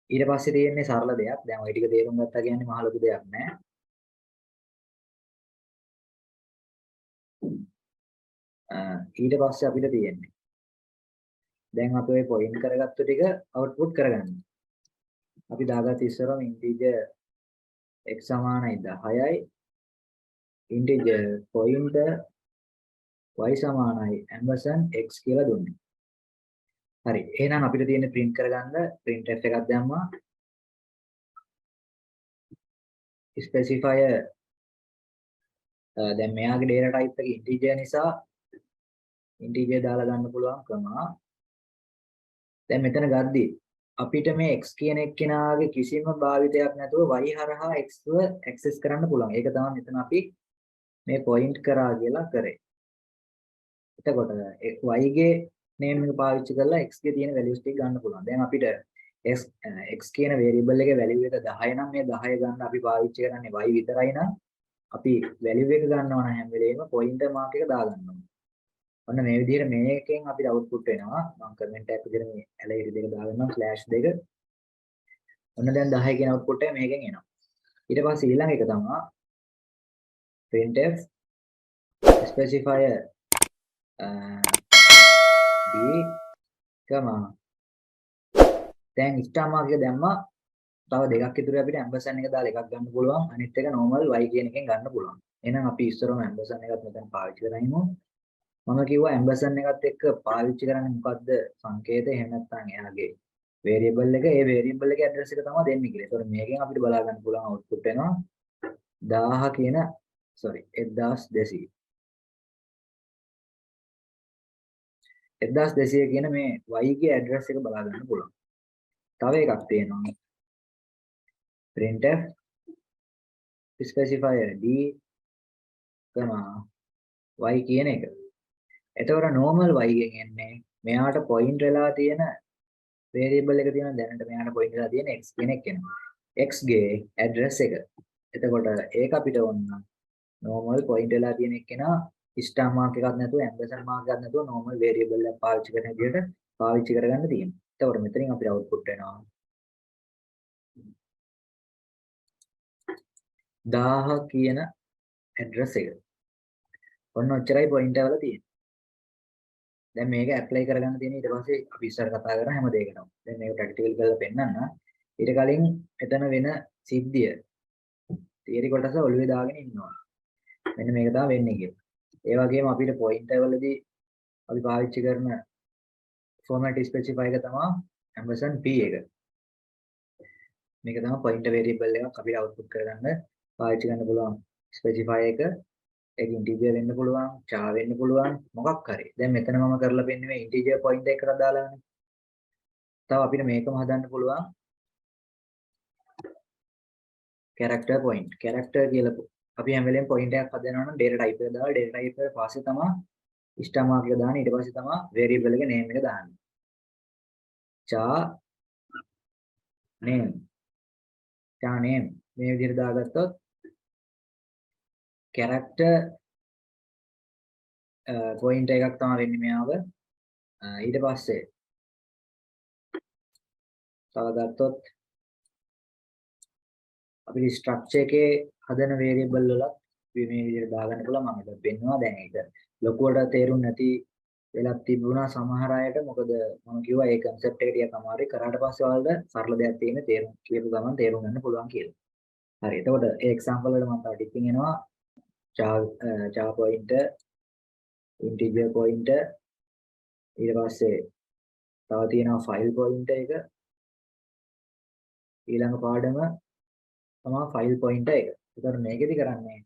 ඊට පස්සේ තියෙන්නේ සරල දෙයක්. දැන් ওই ටික තේරුම් ගත්තා කියන්නේ මහ ලොකු දෙයක් නෑ. ඊට පස්සේ අපිට තියෙන්නේ දැන් අපි ওই පොයින්ට් කරගත්තු ටික අවුට්පුට් කරගන්න. අපි දාගත්ත ඉස්සරම ඉන්ටිජර් x සමානයි 10යි ඉන්ටිජර් පොයින්ටර් y සමානයි x කියලා දුන්නේ. හරි. එහෙනම් අපිට තියෙන්නේ print කරගන්න printf එකක් දැම්මා. specifier දැන් මෙයාගේ data type එක integer නිසා integer දාලා ගන්න පුළුවන් ක්‍රම. දැන් මෙතන ගද්දී අපිට මේ x කියන එක්කෙනාගේ කිසිම භාවිතයක් නැතුව y හරහා x ව access කරන්න පුළුවන්. ඒක තමයි මෙතන අපි මේ point කරා කියලා කරේ. එතකොට y ගේ name එක පාවිච්චි කරලා x ගේ තියෙන values ටික ගන්න පුළුවන්. දැන් අපිට x කියන variable එකේ value එක 10 නම් මේ 10 ගන්න අපි පාවිච්චි කරන්නේ y විතරයි නම් අපි value එක ගන්නවා නම් හැම වෙලේම pointer mark එක දාගන්න ඕනේ. ඔන්න මේ විදිහට මේකෙන් අපිට output වෙනවා. මම comment එකක් විදිහට මේ ඇලෙරි දෙක දාගන්නම් /2. ඔන්න දැන් 10 කියන output එක මේකෙන් එනවා. ඊට පස්සේ ඊළඟ එක තමයි printf specifier d දැන් star mark එක දැම්මා. තව දෙකක් ඉතුරු අපිට ampersand එක දාලා එකක් ගන්න පුළුවන්. අනිත් එක normal y කියන එකෙන් ගන්න පුළුවන්. එහෙනම් අපි ඉස්සරම ampersand එකත් මෙතන පාවිච්චි කරගනිමු. මම කිව්වා ampersand එකත් එක්ක පාවිච්චි කරන්නේ මොකද්ද සංකේතය. එහෙම නැත්නම් එයාගේ variable එක. ඒ variable එකේ address එක තමයි දෙන්නේ කියලා. ඒතකොට මේකෙන් අපිට බලා ගන්න පුළුවන් output වෙනවා 1000 කියන 1200. 1200 කියන මේ y ගේ address එක බලා ගන්න පුළුවන්. තව එකක් තියෙනවා. printf specifier d y කියන එක. එතකොට normal y ගෙන් එන්නේ මෙයාට point වෙලා තියෙන variable එක තියෙන දැනට මෙයාට point වෙලා තියෙන x කියන එක එනවා. x ගේ address එක. එතකොට ඒක අපිට ඕන normal point වෙලා තියෙන එක නා star mark එකක් නැතුව ampersand mark එකක් නැතුව normal variable එකක් පාවිච්චි කරන විදිහට පාවිච්චි කරගන්න තියෙනවා. එතකොට මෙතනින් අපිට output වෙනවා 1000 කියන address එක. ඔන්න ඔච්චරයි pointer වල තියෙන්නේ. දැන් මේක apply කරගන්න තියෙන ඊට පස්සේ අපි ඉස්සර කතා කරන හැම දෙයකටම. දැන් මේක practical කරලා පෙන්නන්න. ඊට කලින් එතන වෙන සිද්ධිය theory කොටස ඔළුවේ දාගෙන ඉන්නවා. මෙන්න මේක තමයි වෙන්නේ කියලා. ඒ වගේම අපිට pointer වලදී අපි පාවිච්චි කරන format specify එක තමයි ampersand p එක. මේක තමයි pointer variable එකක් අපිට output කරගන්න පාවිච්චි කරන්න පුළුවන් specify එක. ඒක integer වෙන්න පුළුවන්, char වෙන්න පුළුවන්, මොකක් හරි. දැන් මෙතන මම කරලා පෙන්නේ මේ integer point එකකට දාලානේ. තව අපිට මේකම හදන්න පුළුවන් character point. character කියලා අපි හැම වෙලේම point එකක් හදනවා නම් data type එක දාලා data type එක පස්සේ තමයි star mark එක දාන්නේ. ඊට පස්සේ තමයි variable එකේ name එක දාන්නේ. char name. char name මේ විදිහට දාගත්තොත් character point එකක් තමයි වෙන්නේ මෙයාව. ඊට පස්සේ තව ගත්තොත් අපිට structure එකේ හදන variable වලත් මේ විදිහට දාගන්න පුළුවන්. මම ඒක පෙන්නවා. දැන් ඒක ලොකුවට තේරුම් නැති වෙලක් තිබුණා සමහර අයට. මොකද මම කිව්වා ඒ concept එක ටිකක් අමාරුයි. කරාට පස්සේ ඔයාලට සරල දෙයක් තියෙන තේරුම් කියපු ගමන් තේරුම් ගන්න පුළුවන් කියලා. හරි. එතකොට ඒ example වල මම තව ටිකකින් එනවා. char pointer, integer pointer, ඊට පස්සේ තව තියෙනවා file pointer එක. ඊළඟ පාඩම තමයි file pointer එක. ඒතර මේකෙදි කරන්නේ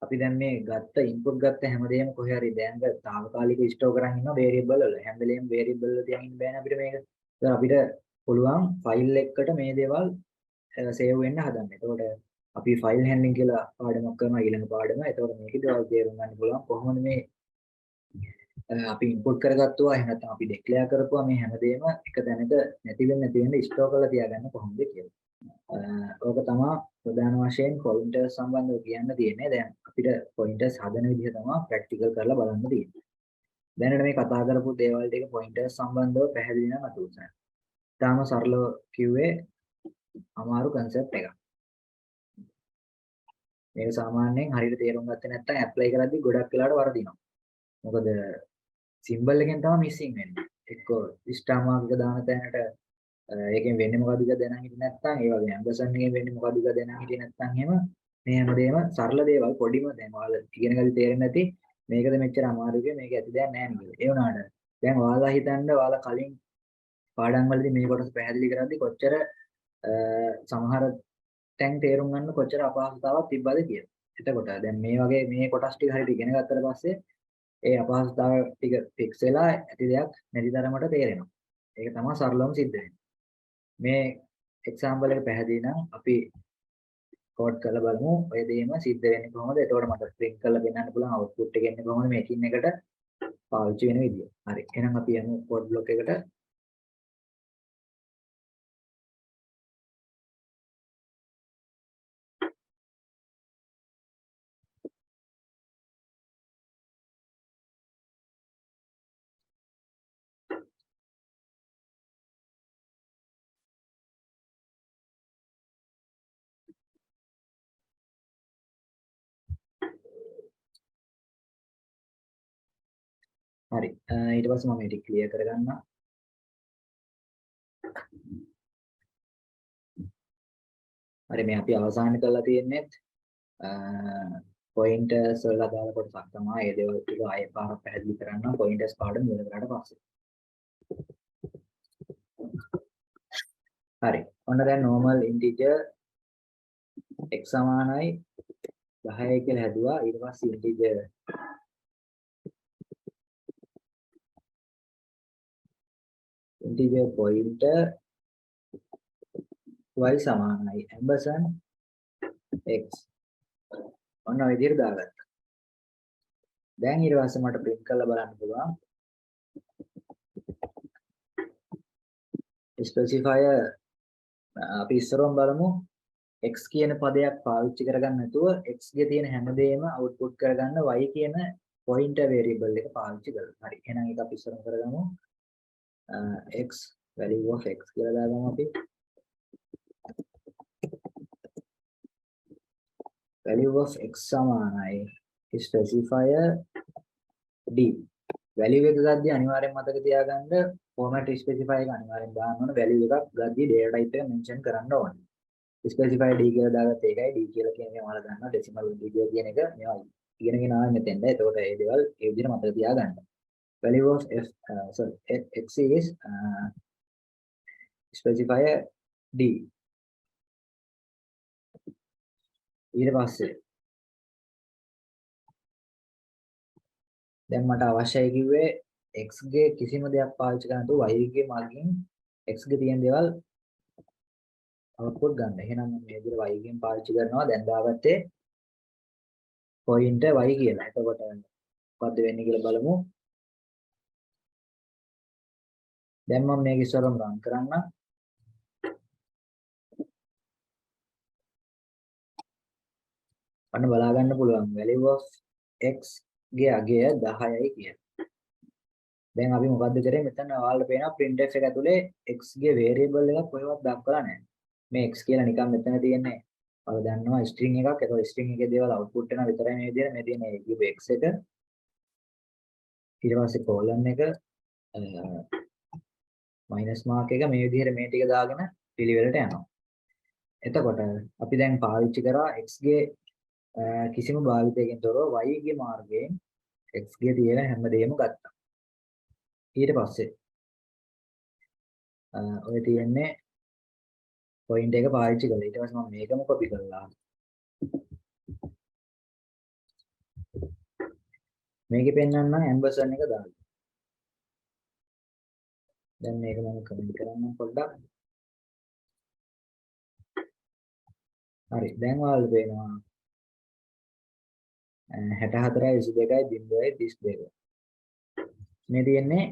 අපි දැන් මේ ගත්ත input ගත්ත හැමදේම කොහේ හරි දැන් තාවකාලික ස්ටෝර් කරන් ඉන්න variable වල හැම වෙලේම variable වල තියන් ඉන්න බෑනේ අපිට මේක. ඒතර අපිට පුළුවන් file එකකට මේ දේවල් save වෙන්න හදන්න. එතකොට අපි file handling කියලා පාඩමක් කරනවා ඊළඟ පාඩම. එතකොට මේකේදී ඔයාලා තේරුම් ගන්න පුළුවන් කොහොමද මේ අපි input කරගත්තුවා එහෙම නැත්නම් අපි declare කරපුවා මේ හැමදේම එක තැනක නැති වෙන්න ස්ටෝර් කරලා තියාගන්න කොහොමද කියලා. ඕක තමයි ප්‍රධාන වශයෙන් pointers සම්බන්ධව කියන්න තියෙන්නේ. දැන් අපිට pointers හදන විදිහ තමයි practical කරලා බලන්න තියෙන්නේ. දැනට මේ කතා කරපු දේවල් ටික pointers සම්බන්ධව පැහැදිලි නම් අතුරුසන්. තාම සරලව කිව්වේ අමාරු concept එකක්. මේක සාමාන්‍යයෙන් හරියට තේරුම් ගත්තේ නැත්නම් ඇප්ලයි කරද්දී ගොඩක් වෙලාවට වරදිනවා. මොකද සිම්බල් එකෙන් තමයි මිසින් වෙන්නේ. එක්කෝ ස්ටාර් මාර්ක් එක දාන තැනට ඒකෙන් වෙන්නේ මොකද්ද කියලා දැනන් හිටියේ නැත්නම් ඒ වගේ ඇම්බර්සන් එකෙන් වෙන්නේ මොකද්ද කියලා දැනන් හිටියේ නැත්නම් එහෙම මේ හැමදේම සරල දේවල් පොඩිම දැන් ඔයාලා ඉගෙන ගන්න තේරෙන්නේ නැති මේකද මෙච්චර අමාරුද මේක ඇති දෙයක් නැහැ නේද? ඒ වුණාට දැන් ඔයාලා හිතන්න ඔයාලා කලින් පාඩම් වලදී මේ කොටස පැහැදිලි කරද්දී කොච්චර සමහර තැන් තේරුම් ගන්න කොච්චර අපහසුතාවක් තිබ්බද කියලා. එතකොට දැන් මේ වගේ මේ කොටස් ටික හරියට ඉගෙන ගත්තට පස්සේ ඒ අපහසුතාව ටික ෆික්ස් වෙලා ඇති දෙයක් නැති තරමට තේරෙනවා. ඒක තමයි සරලවම සිද්ධ වෙන්නේ. මේ එක්සැම්පල් එක පැහැදිලි නම් අපි කෝඩ් කරලා බලමු. ඔය දෙයම සිද්ධ වෙන්නේ කොහොමද? එතකොට මට print කරලා පෙන්නන්න පුළුවන් output එක එන්නේ කොහොමද මේකින් එකට පාවිච්චි වෙන විදිය. හරි. එහෙනම් අපි යමු කෝඩ් බ්ලොක් එකට. හරි. ඊට පස්සේ මම මේක ක්ලියර් කරගන්නවා. හරි මේ අපි අවසන් කරලා තියෙන්නේ පොයින්ටර්ස් වල දාලා කොටසක් තමයි. ඒ දේවල් ටික ආයෙ පාරක් පැහැදිලි කරන්න පොයින්ටර්ස් පාඩම ඉවර කරාට පස්සේ. හරි. ඔන්න දැන් normal integer x සමානයි 10යි කියලා හැදුවා. ඊට පස්සේ integer pointer y සමානයි ampersand x. ඔන්න ඔය විදිහට දාගත්තා. දැන් ඊට පස්සේ මට print කරලා බලන්න පුළුවන්. specifier අපි ඉස්සරහම බලමු x කියන පදයක් පාවිච්චි කරගන්න නැතුව x ගේ තියෙන හැමදේම output කරගන්න y කියන pointer variable එක පාවිච්චි කරලා. හරි. එහෙනම් ඒක අපි ඉස්සරහම කරගමු. x value of x කියලා දාගමු අපි. value of x සමානයි specifier d. value එක ගද්දී අනිවාර්යෙන් මතක තියාගන්න format specifier එක අනිවාර්යෙන් දාන්න ඕන. value එකක් ගද්දී data type එක mention කරන්න ඕනේ. specifier d කියලා දාගත්ත එකයි d කියලා කියන්නේ ඔයාලා දන්නවා decimal integer කියන එක මේවා ඉගෙනගෙන ආවෙ මෙතෙන්ද. එතකොට මේ දේවල් ඒ විදිහට මතක තියාගන්න. value of x is specifier d. ඊට පස්සේ දැන් මට අවශ්‍යයි කිව්වේ x ගේ කිසිම දෙයක් පාවිච්චි කරන්න නැතුව y ගේ මාර්ගයෙන් x ගේ තියෙන දේවල් output ගන්න. එහෙනම් මේ විදිහට y ගෙන් පාවිච්චි කරනවා. දැන් දාගත්තේ pointer y කියලා. එතකොට මොකද්ද වෙන්නේ කියලා බලමු. දැන් මම මේක ඉස්සරහම run කරන්න. අන්න බලා ගන්න පුළුවන් value of x ගේ අගය 10යි කියලා. දැන් අපි මොකද්ද කරේ? මෙතන ඔයාලට පේනවා printf එක ඇතුලේ x ගේ variable එකක් කොහෙවත් දක්වලා නැහැ. මේ x කියලා නිකන් මෙතන තියෙන්නේ. ඔයාලා දන්නවා string එකක්. ඒක string එකේ දේවල් output වෙනවා විතරයි මේ විදිහට. මේ තියෙන x එක. ඊට පස්සේ colon එක minus mark එක මේ විදිහට මේ ටික දාගෙන පිළිවෙලට යනවා. එතකොට අපි දැන් පාවිච්චි කරා x ගේ කිසිම භාවිතයකින් තොරව y ගේ මාර්ගයෙන් x ගේ තියෙන හැමදේම ගත්තා. ඊට පස්සේ ඔය තියෙන්නේ point එක පාවිච්චි කළා. ඊට පස්සේ මම මේකම copy කරලා මේකේ පෙන්නන්න ampersand එක දාන්න. දැන් මේක මම කමෙන්ට් කරන්නම් පොඩ්ඩක්. හරි. දැන් ඔයාලට පේනවා 64යි 22යි 0යි 32. මේ තියෙන්නේ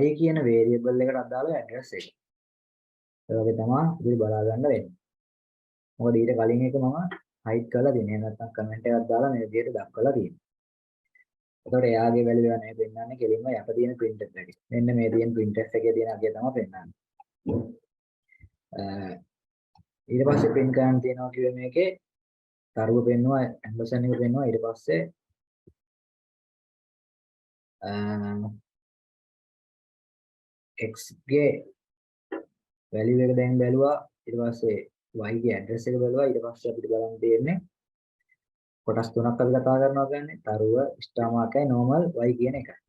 y කියන variable එකට අදාළ address එක. ඒ වගේ තමයි ඉතින් බලා ගන්න වෙන්නේ. මොකද ඊට කලින් එක මම hide කරලා තියෙනවා. නැත්නම් comment එකක් දාලා මේ විදිහට දක්වලා තියෙනවා. එතකොට එයාගේ value එක නේ පෙන්නන්නේ කෙලින්ම යට තියෙන printf එකේ. මෙන්න මේ තියෙන printf එකේ තියෙන අගය තමයි පෙන්නන්නේ. ඊට පස්සේ print කරන්න තියෙනවා කිව්වේ මේකේ තරුව පෙන්නවා ඇම්බර්සන් එක පෙන්නවා ඊට පස්සේ x ගේ value එක දැන් බැලුවා ඊට පස්සේ y ගේ address එක බැලුවා ඊට පස්සේ අපිට බලන්න තියෙන්නේ කොටස් තුනක් අපි කතා කරනවා කියන්නේ තරුව star mark එකයි normal y කියන එකයි.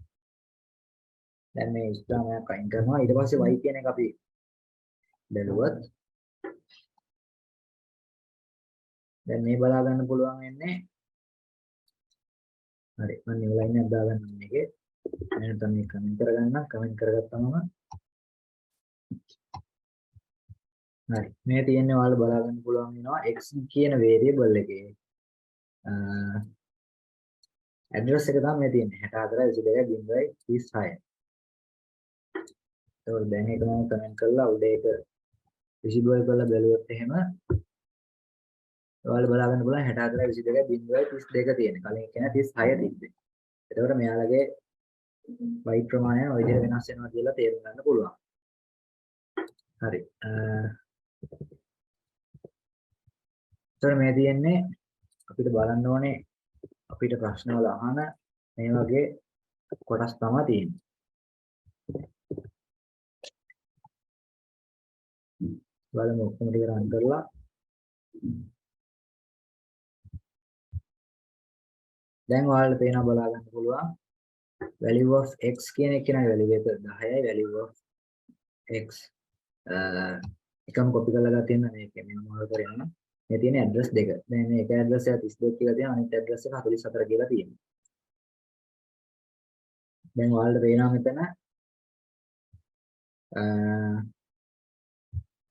දැන් මේ star mark අයින් කරනවා ඊට පස්සේ y කියන එක අපි බැලුවොත් දැන් මේ බලා ගන්න පුළුවන් වෙන්නේ හරි මම new line එකක් දාගන්න මේකේ මම තමයි කමෙන්ට් කරගන්න කමෙන්ට් කරගත්තම හරි මේ තියෙන්නේ ඔයාලා බලා ගන්න පුළුවන් වෙනවා x කියන variable එකේ address එක තමයි මේ තියෙන්නේ 64.22.36 ඒතකොට දැන් ඒක මම කමෙන්ට් කරලා උඩ ඒක visible කරලා බැලුවොත් එහෙම ඔයාලා බලා ගන්න පුළුවන් 64.22.32 තියෙන. කලින් කියන 36 තිබ්බේ. එතකොට මෙයාලගේ byte ප්‍රමාණය ওই විදිහට වෙනස් වෙනවා කියලා තේරුම් ගන්න පුළුවන්. හරි. එතකොට මේ තියෙන්නේ අපිට බලන්න ඕනේ අපිට ප්‍රශ්න වල අහන මේ වගේ කොටස් තමයි තියෙන්නේ. බලමු ඔක්කොම ටික රන් කරලා දැන් ඔයාලට පේනවා බලා ගන්න පුළුවන් value of x කියන එක නයි value එක 10යි value of x එකම copy කරලා ගන්න තියෙන මේක මෙන්න මොනවද කරන්නේ මේ තියෙන address දෙක දැන් මේ එක address එක 32 කියලා තියෙනවා අනිත් address එක 44 කියලා තියෙනවා දැන් ඔයාලට පේනවා මෙතන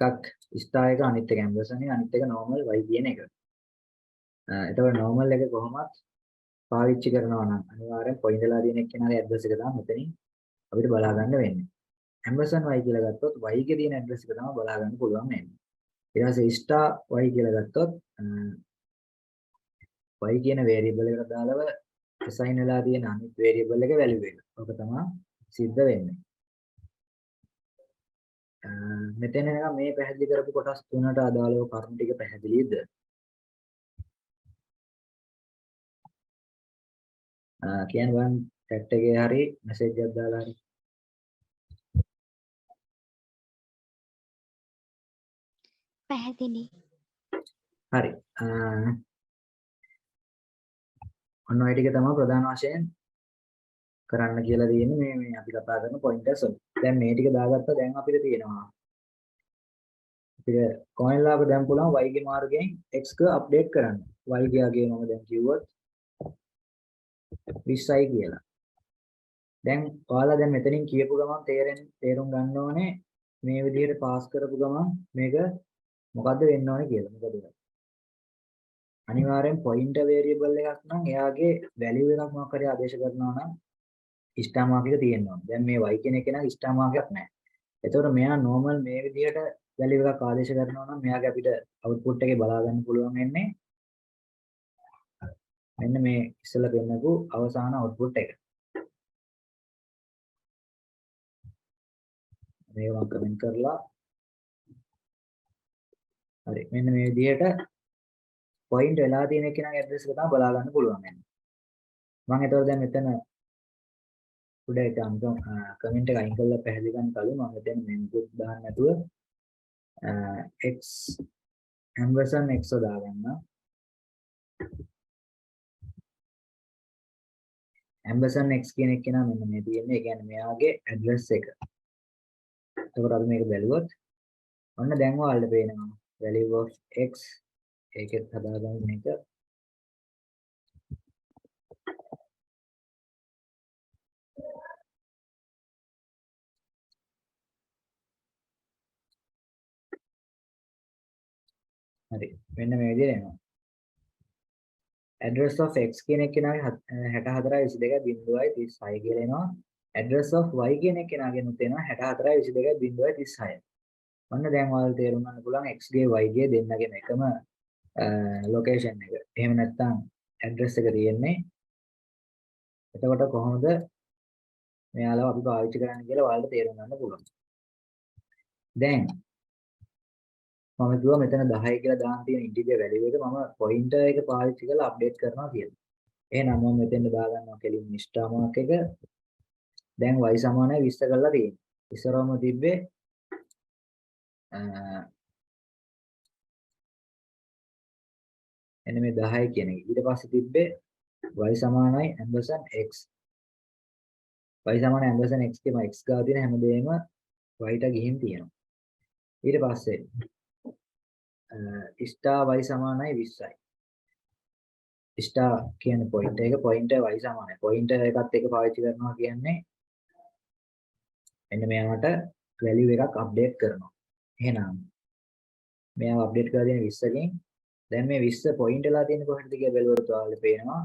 එකක් star එක අනිත් එක ampersand එක අනිත් එක normal y කියන එක එතකොට normal එක කොහොමද පාවිච්චි කරනවා නම් අනිවාර්යෙන් පොයින්ට් වෙලා තියෙන එක්කෙනාගේ ඇඩ්‍රස් එක තමයි මෙතනින් අපිට බලා ගන්න වෙන්නේ. ඇම්බර්සන් y කියලා ගත්තොත් y එකේ තියෙන ඇඩ්‍රස් එක තමයි බලා ගන්න පුළුවන් වෙන්නේ. ඊට පස්සේ star y කියලා ගත්තොත් y කියන variable එකට දාලව assign වෙලා තියෙන අනිත් variable එකේ value එක. ඔක තමයි සිද්ධ වෙන්නේ. මෙතන නිකන් මේ පැහැදිලි කරපු කොටස් තුනට අදාළව කරුණු ටික පැහැදිලිද? කියන්නේ බලන්න chat එකේ හරි message එකක් දාලා හරි පැහැදිලි. හරි. ඔන්න ඔය ටික තමයි ප්‍රධාන වශයෙන් කරන්න කියලා තියෙන්නේ මේ අපි කතා කරන pointers වල. දැන් මේ ටික දාගත්තා දැන් අපිට තියෙනවා. අපිට coin ලාභ දැන් පුළුවන් y ගේ මාර්ගයෙන් x ක අප්ඩේට් කරන්න. y ගියාගේ මම දැන් කිව්වොත් 20යි කියලා. දැන් ඔයාලා දැන් මෙතනින් කියපු ගමන් තේරුම් ගන්න ඕනේ මේ විදිහට පාස් කරපු ගමන් මේක මොකද්ද වෙන්න ඕනේ කියලා. මොකද අනිවාර්යෙන් pointer variable එකක් නම් එයාගේ value එකක් මොකක් හරි ආදේශ කරනවා නම් star mark එක තියෙනවා. දැන් මේ y කියන එකේ නම් star mark එකක් නැහැ. එතකොට මෙයා normal මේ විදිහට value එකක් ආදේශ කරනවා නම් මෙයාගේ අපිට output එකේ බලා ගන්න පුළුවන් වෙන්නේ මෙන්න මේ ඉස්සෙල්ලා පෙන්නපු අවසාන output එක. මේක මම කමෙන්ට් කරලා හරි මෙන්න මේ විදිහට point වෙලා තියෙන එකේ ඇඩ්‍රස් එක තමයි බලා ගන්න පුළුවන් වෙන්නේ. මම ඒතකොට දැන් මෙතන උඩ එක කමෙන්ට් එක අයින් කරලා පැහැදිලි කරන්න කලින් මම මෙතන මෙන්කුත් දාන්න නැතුව x ampersand x දාගන්න. ampersand x කියන එක නම් මෙන්න මේ තියෙන්නේ. ඒ කියන්නේ මෙයාගේ ඇඩ්‍රස් එක. එතකොට අපි මේක බැලුවොත් ඔන්න දැන් ඔයාලට පේනවා value of x ඒකෙත් හදාගන්න මේක හරි මෙන්න මේ විදිහට එනවා address of x කියන එක නාගේ 64.22.36 කියලා එනවා address of y කියන එක නාගෙන උත් එනවා 64.22.36 ඔන්න දැන් ඔයාලට තේරුම් ගන්න පුළුවන් x ගේ y ගේ දෙන්නගේම එකම location එක. එහෙම නැත්නම් address එක තියෙන්නේ. එතකොට කොහොමද මෙයාලව අපි පාවිච්චි කරන්න කියලා ඔයාලට තේරුම් ගන්න පුළුවන්. දැන් මම කිව්වා මෙතන 10 කියලා දාන්න තියෙන ඉන්ටිජර් වැලියු එක මම පොයින්ටර් එක පාවිච්චි කරලා අප්ඩේට් කරනවා කියලා. එහෙනම් මම මෙතෙන්ද දාගන්නවා කෙලින් ස්ටාර් මාක් එක. දැන් y සමානයි 20 කරලා තියෙනවා. ඉස්සරවම තිබ්බේ එන්න මේ 10 කියන එක. ඊට පස්සේ තිබ්බේ y සමානයි ampersand x. y සමානයි ampersand x කියම x ගාව තියෙන හැමදේම y ට ගිහින් තියෙනවා. ඊට පස්සේ ස්ටාර් y සමානයි 20යි. ස්ටාර් කියන පොයින්ටර් එක පොයින්ටර් y සමානයි. පොයින්ටර් එකත් එක පාවිච්චි කරනවා කියන්නේ එන්න මෙයාට වැලියු එකක් අප්ඩේට් කරනවා. එහෙනම් මෙයාව අප්ඩේට් කරලා තියෙන 20කින් දැන් මේ 20 පොයින්ට් වෙලා තියෙන කොහෙටද කියලා බැලුවොත් ඔයාලට පේනවා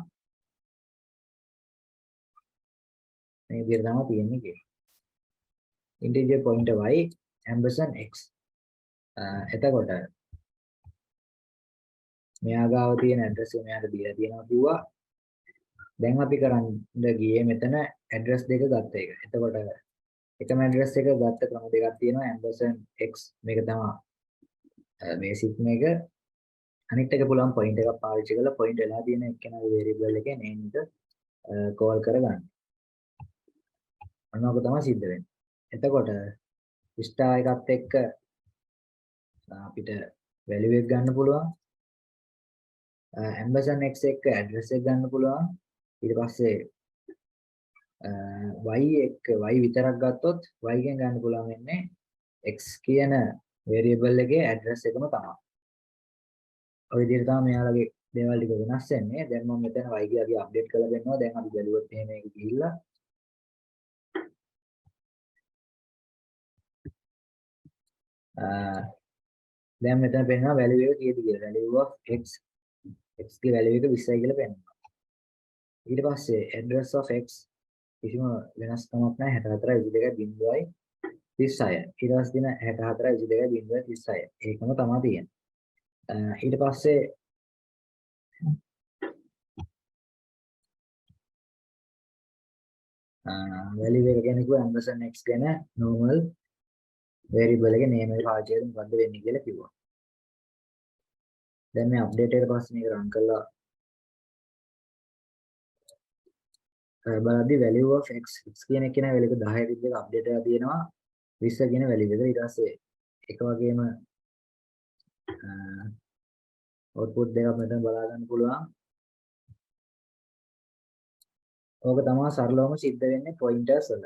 මේ විදිහට තමයි තියෙන්නේ කියලා. integer pointer y ampersand x. එතකොට මෙයා ගාව තියෙන ඇඩ්‍රස් එක මෙයාට දීලා තියෙනවා කිව්වා. දැන් අපි කරන්න ගියේ මෙතන ඇඩ්‍රස් දෙක ගත්ත එක. එතකොට එකම ඇඩ්‍රස් එක ගත්ත ක්‍රම දෙකක් තියෙනවා ampersand x මේක තමයි බේසික් මේක. අනිත් එක පුළුවන් පොයින්ට් එකක් පාවිච්චි කරලා පොයින්ට් වෙලා තියෙන එක්කෙනාගේ වේරියබල් එකේ නේම් එක කෝල් කරගන්න. අනෝක තමයි සිද්ධ වෙන්නේ. එතකොට ස්ටාර් එකත් එක්ක අපිට වැලියු එක ගන්න පුළුවන්. ampersand x එක්ක ඇඩ්‍රස් එක ගන්න පුළුවන්. ඊට පස්සේ y එක්ක y විතරක් ගත්තොත් y ගෙන් ගන්න පුළුවන් වෙන්නේ x කියන වේරියබල් එකේ ඇඩ්‍රස් එකම තමයි. ඔය විදිහට තමයි මෙයාලගේ දේවල් ටික වෙනස් වෙන්නේ. දැන් මම මෙතන y ගියාගේ අප්ඩේට් කරලා දෙන්නවා. දැන් අපි බැලුවොත් එහෙම මේක ගිහිල්ලා දැන් මෙතන පෙන්නනවා වැලියු එක කීයද කියලා. වැලියු of x x ගේ වැලියු එක 20යි කියලා පෙන්නනවා. ඊට පස්සේ address of x කිසිම වෙනස්කමක් නැහැ 64.22.36. ඊට පස්සේ තියෙන 64.22.36. ඒකම තමයි තියෙන්නේ. ඊට පස්සේ වැලියු එක ගැන කිව්වා ampersand x ගැන normal variable එකේ name එක පාවිච්චි කරලා මොකද්ද වෙන්නේ කියලා කිව්වා. දැන් මේ අප්ඩේට් එකට පස්සේ මේක රන් කරලා බලද්දි value of x කියන එක කියන වැලියු එක 10 විදිහට අප්ඩේට් වෙලා තියෙනවා 20 කියන වැලියු එක. ඊට පස්සේ එක වගේම output දෙකක් මෙතන බලා ගන්න පුළුවන්. ඕක තමයි සරලවම සිද්ධ වෙන්නේ pointers වල.